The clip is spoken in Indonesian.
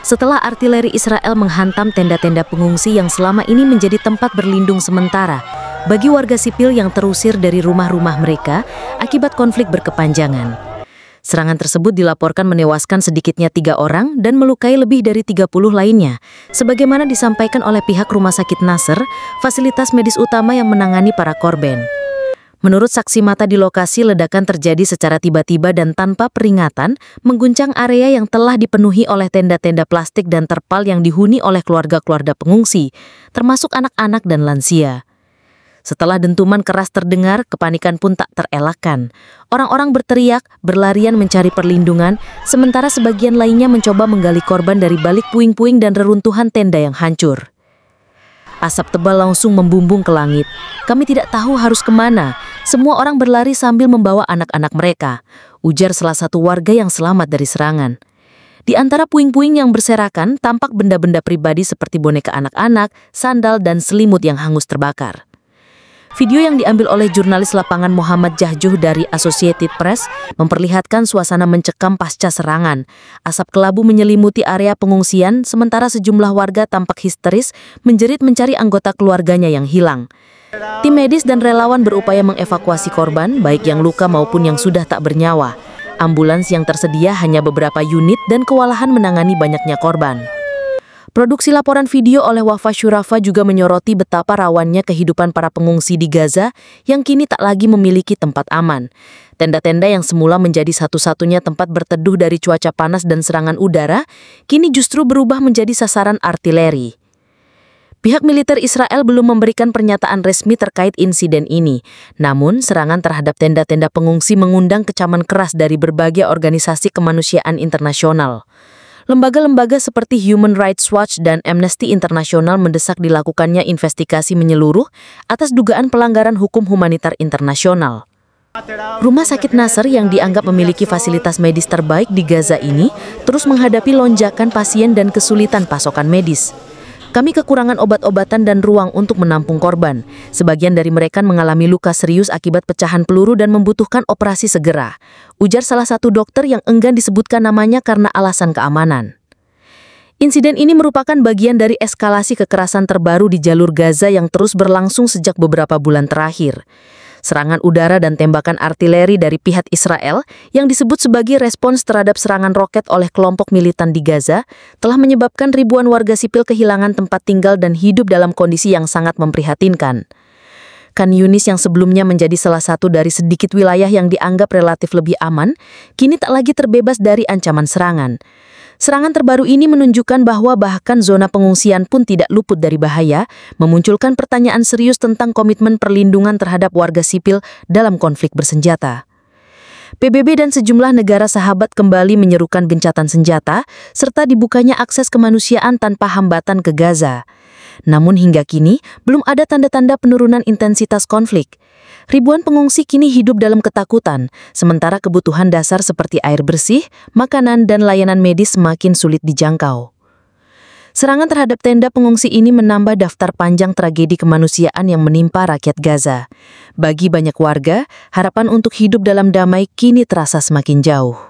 setelah artileri Israel menghantam tenda-tenda pengungsi yang selama ini menjadi tempat berlindung sementara bagi warga sipil yang terusir dari rumah-rumah mereka akibat konflik berkepanjangan. Serangan tersebut dilaporkan menewaskan sedikitnya 3 orang dan melukai lebih dari 30 lainnya, sebagaimana disampaikan oleh pihak Rumah Sakit Nasr, fasilitas medis utama yang menangani para korban. Menurut saksi mata di lokasi, ledakan terjadi secara tiba-tiba dan tanpa peringatan, mengguncang area yang telah dipenuhi oleh tenda-tenda plastik dan terpal yang dihuni oleh keluarga-keluarga pengungsi, termasuk anak-anak dan lansia. Setelah dentuman keras terdengar, kepanikan pun tak terelakkan. Orang-orang berteriak, berlarian mencari perlindungan, sementara sebagian lainnya mencoba menggali korban dari balik puing-puing dan reruntuhan tenda yang hancur. Asap tebal langsung membumbung ke langit. Kami tidak tahu harus kemana. Semua orang berlari sambil membawa anak-anak mereka, ujar salah satu warga yang selamat dari serangan. Di antara puing-puing yang berserakan, tampak benda-benda pribadi seperti boneka anak-anak, sandal, dan selimut yang hangus terbakar. Video yang diambil oleh jurnalis lapangan Muhammad Jahjuh dari Associated Press memperlihatkan suasana mencekam pasca serangan. Asap kelabu menyelimuti area pengungsian, sementara sejumlah warga tampak histeris menjerit mencari anggota keluarganya yang hilang. Tim medis dan relawan berupaya mengevakuasi korban, baik yang luka maupun yang sudah tak bernyawa. Ambulans yang tersedia hanya beberapa unit dan kewalahan menangani banyaknya korban. Produksi laporan video oleh Wafa Syurafa juga menyoroti betapa rawannya kehidupan para pengungsi di Gaza yang kini tak lagi memiliki tempat aman. Tenda-tenda yang semula menjadi satu-satunya tempat berteduh dari cuaca panas dan serangan udara, kini justru berubah menjadi sasaran artileri. Pihak militer Israel belum memberikan pernyataan resmi terkait insiden ini. Namun, serangan terhadap tenda-tenda pengungsi mengundang kecaman keras dari berbagai organisasi kemanusiaan internasional. Lembaga-lembaga seperti Human Rights Watch dan Amnesty International mendesak dilakukannya investigasi menyeluruh atas dugaan pelanggaran hukum humanitar internasional. Rumah Sakit Nasr yang dianggap memiliki fasilitas medis terbaik di Gaza ini terus menghadapi lonjakan pasien dan kesulitan pasokan medis. Kami kekurangan obat-obatan dan ruang untuk menampung korban. Sebagian dari mereka mengalami luka serius akibat pecahan peluru dan membutuhkan operasi segera, ujar salah satu dokter yang enggan disebutkan namanya karena alasan keamanan. Insiden ini merupakan bagian dari eskalasi kekerasan terbaru di jalur Gaza yang terus berlangsung sejak beberapa bulan terakhir. Serangan udara dan tembakan artileri dari pihak Israel yang disebut sebagai respons terhadap serangan roket oleh kelompok militan di Gaza telah menyebabkan ribuan warga sipil kehilangan tempat tinggal dan hidup dalam kondisi yang sangat memprihatinkan. Khan Yunis yang sebelumnya menjadi salah satu dari sedikit wilayah yang dianggap relatif lebih aman, kini tak lagi terbebas dari ancaman serangan. Serangan terbaru ini menunjukkan bahwa bahkan zona pengungsian pun tidak luput dari bahaya, memunculkan pertanyaan serius tentang komitmen perlindungan terhadap warga sipil dalam konflik bersenjata. PBB dan sejumlah negara sahabat kembali menyerukan gencatan senjata, serta dibukanya akses kemanusiaan tanpa hambatan ke Gaza. Namun hingga kini, belum ada tanda-tanda penurunan intensitas konflik. Ribuan pengungsi kini hidup dalam ketakutan, sementara kebutuhan dasar seperti air bersih, makanan, dan layanan medis semakin sulit dijangkau. Serangan terhadap tenda pengungsi ini menambah daftar panjang tragedi kemanusiaan yang menimpa rakyat Gaza. Bagi banyak warga, harapan untuk hidup dalam damai kini terasa semakin jauh.